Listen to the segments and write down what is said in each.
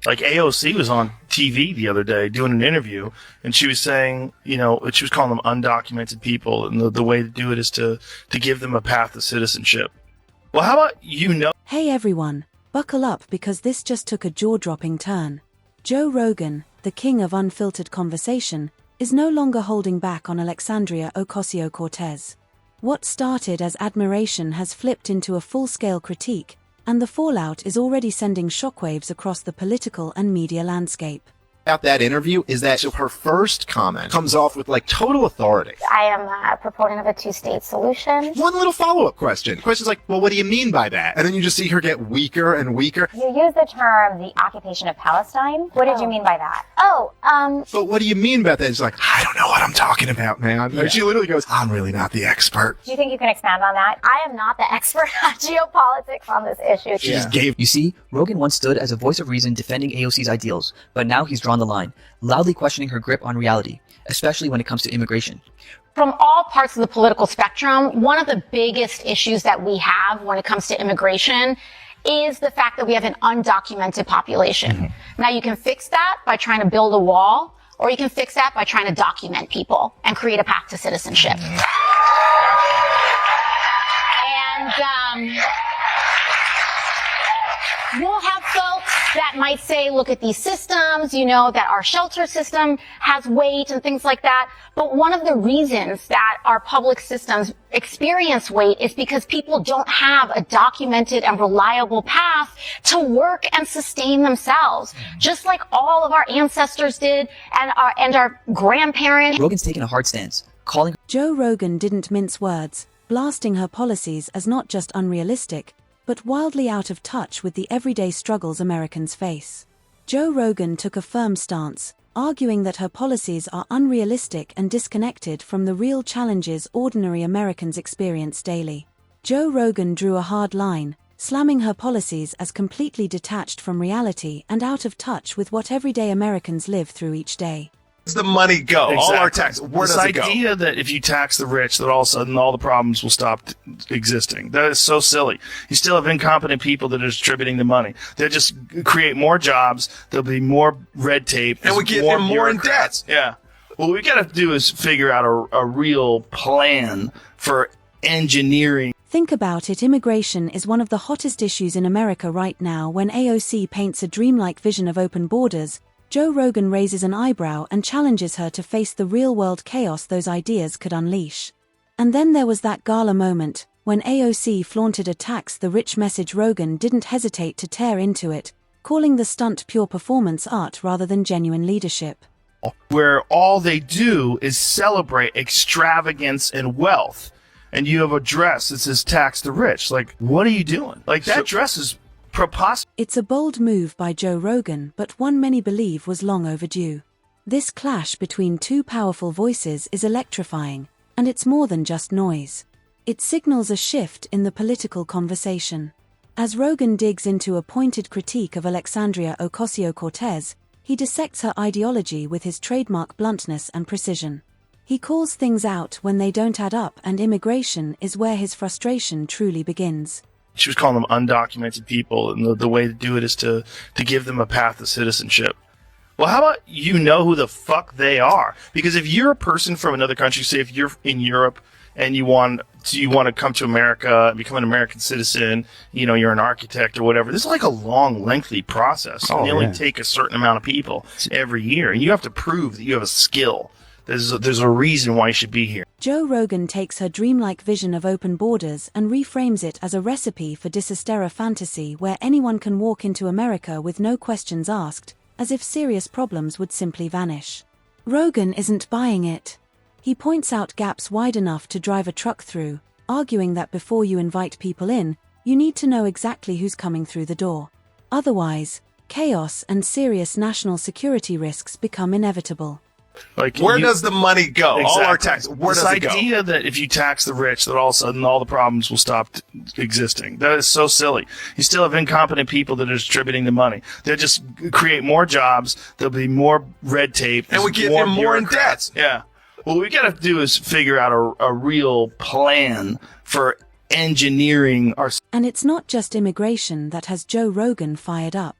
Like AOC was on TV the other day doing an interview, and she was saying, she was calling them undocumented people, and the way to do it is to give them a path to citizenship. Well, how about Hey everyone, buckle up because this just took a jaw-dropping turn. Joe Rogan, the king of unfiltered conversation, is no longer holding back on Alexandria Ocasio-Cortez. What started as admiration has flipped into a full-scale critique, and the fallout is already sending shockwaves across the political and media landscape. About that interview is that her first comment comes off with like total authority. I am a proponent of a two-state solution. One little follow-up question. The question's like, well, what do you mean by that? And then you just see her get weaker and weaker. You use the term the occupation of Palestine. What did you mean by that? But what do you mean by that? It's like, I don't know what I'm talking about, man. Yeah. She literally goes, I'm really not the expert. Do you think you can expand on that? I am not the expert on geopolitics on this issue. She just gave. You see, Rogan once stood as a voice of reason defending AOC's ideals, but now he's drawn the line, loudly questioning her grip on reality, especially when it comes to immigration. From all parts of the political spectrum, one of the biggest issues that we have when it comes to immigration is the fact that we have an undocumented population. Mm-hmm. Now, you can fix that by trying to build a wall, or you can fix that by trying to document people and create a path to citizenship. Mm-hmm. And we'll have folks that might say, look at these systems, that our shelter system has weight and things like that. But one of the reasons that our public systems experience weight is because people don't have a documented and reliable path to work and sustain themselves, just like all of our ancestors did and our grandparents. Rogan's taken a hard stance, calling. Joe Rogan didn't mince words, blasting her policies as not just unrealistic, but wildly out of touch with the everyday struggles Americans face. Joe Rogan took a firm stance, arguing that her policies are unrealistic and disconnected from the real challenges ordinary Americans experience daily. Joe Rogan drew a hard line, slamming her policies as completely detached from reality and out of touch with what everyday Americans live through each day. Where's the money go? Exactly. All our tax. Where does it go? This idea that if you tax the rich, that all of a sudden all the problems will stop existing. That is so silly. You still have incompetent people that are distributing the money. They'll just create more jobs. There'll be more red tape. And we get them more in debt. Yeah. What we got to do is figure out a real plan for engineering. Think about it. Immigration is one of the hottest issues in America right now. When AOC paints a dreamlike vision of open borders, Joe Rogan raises an eyebrow and challenges her to face the real-world chaos those ideas could unleash. And then there was that gala moment, when AOC flaunted a tax the rich message. Rogan didn't hesitate to tear into it, calling the stunt pure performance art rather than genuine leadership. Where all they do is celebrate extravagance and wealth. And you have a dress that says tax the rich. Like, what are you doing? Like, that dress is preposterous. It's a bold move by Joe Rogan, but one many believe was long overdue. This clash between two powerful voices is electrifying, and it's more than just noise. It signals a shift in the political conversation. As Rogan digs into a pointed critique of Alexandria Ocasio-Cortez, he dissects her ideology with his trademark bluntness and precision. He calls things out when they don't add up, and immigration is where his frustration truly begins. She was calling them undocumented people, and the way to do it is to give them a path to citizenship. Well, how about who the fuck they are? Because if you're a person from another country, say if you're in Europe and you want to come to America and become an American citizen, you're an architect or whatever, this is like a long, lengthy process. And they only take a certain amount of people every year, and you have to prove that you have a skill. There's a reason why you should be here. Joe Rogan takes her dreamlike vision of open borders and reframes it as a recipe for dystopia fantasy where anyone can walk into America with no questions asked, as if serious problems would simply vanish. Rogan isn't buying it. He points out gaps wide enough to drive a truck through, arguing that before you invite people in, you need to know exactly who's coming through the door. Otherwise, chaos and serious national security risks become inevitable. Like, where does the money go? Exactly. All our tax. Where does it go? This idea that if you tax the rich, that all of a sudden all the problems will stop existing. That is so silly. You still have incompetent people that are distributing the money. They'll just create more jobs. There'll be more red tape. And we get them more in debt. Yeah. What we got to do is figure out a real plan for engineering our... And it's not just immigration that has Joe Rogan fired up.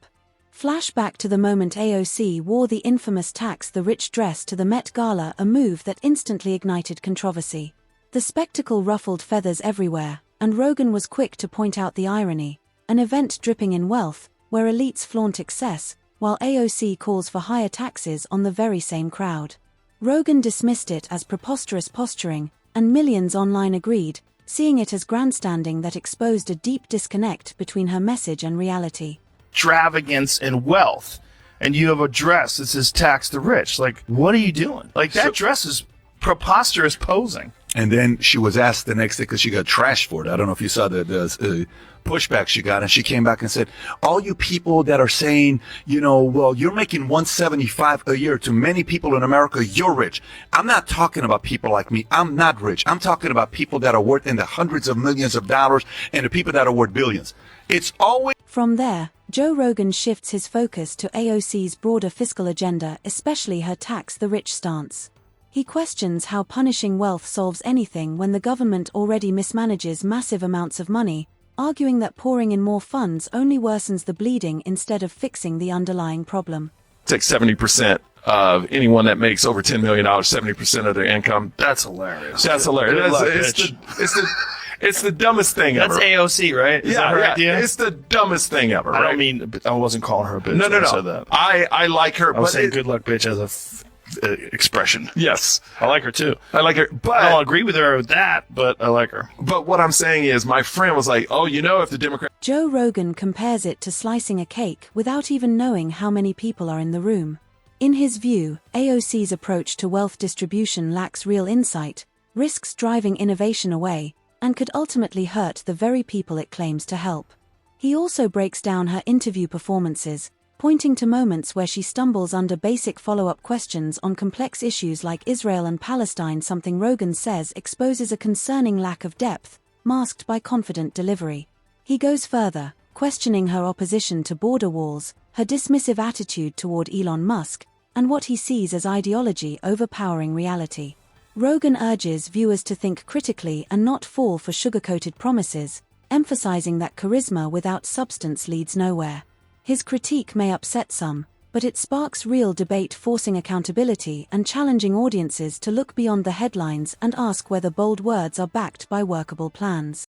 Flashback to the moment AOC wore the infamous tax the rich dress to the Met Gala, a move that instantly ignited controversy. The spectacle ruffled feathers everywhere, and Rogan was quick to point out the irony: an event dripping in wealth, where elites flaunt excess, while AOC calls for higher taxes on the very same crowd. Rogan dismissed it as preposterous posturing, and millions online agreed, seeing it as grandstanding that exposed a deep disconnect between her message and reality. Extravagance and wealth, and you have a dress that says tax the rich. Like, what are you doing? Like, that dress is preposterous posing. And then she was asked the next day, because she got trashed for it. I don't know if you saw the pushback she got, and she came back and said, all you people that are saying, well, you're making $175 a year, to many people in America, you're rich. I'm not talking about people like me. I'm not rich. I'm talking about people that are worth in the hundreds of millions of dollars and the people that are worth billions. It's always... From there, Joe Rogan shifts his focus to AOC's broader fiscal agenda, especially her tax the rich stance. He questions how punishing wealth solves anything when the government already mismanages massive amounts of money, arguing that pouring in more funds only worsens the bleeding instead of fixing the underlying problem. Take 70% of anyone that makes over $10 million, 70% of their income. That's hilarious. That's hilarious. It's the dumbest thing ever. That's AOC, right? Is that her idea? It's the dumbest thing ever. I right? don't mean, I wasn't calling her a bitch. No. when I said that. I like her. I was saying good luck, bitch, as a expression. Yes. I like her too. I like her. But I don't agree with her with that, but I like her. But what I'm saying is, my friend was like, oh, if the Democrats... Joe Rogan compares it to slicing a cake without even knowing how many people are in the room. In his view, AOC's approach to wealth distribution lacks real insight, risks driving innovation away, and could ultimately hurt the very people it claims to help. He also breaks down her interview performances, pointing to moments where she stumbles under basic follow-up questions on complex issues like Israel and Palestine, something Rogan says exposes a concerning lack of depth, masked by confident delivery. He goes further, questioning her opposition to border walls, her dismissive attitude toward Elon Musk, and what he sees as ideology overpowering reality. Rogan urges viewers to think critically and not fall for sugar-coated promises, emphasizing that charisma without substance leads nowhere. His critique may upset some, but it sparks real debate, forcing accountability and challenging audiences to look beyond the headlines and ask whether bold words are backed by workable plans.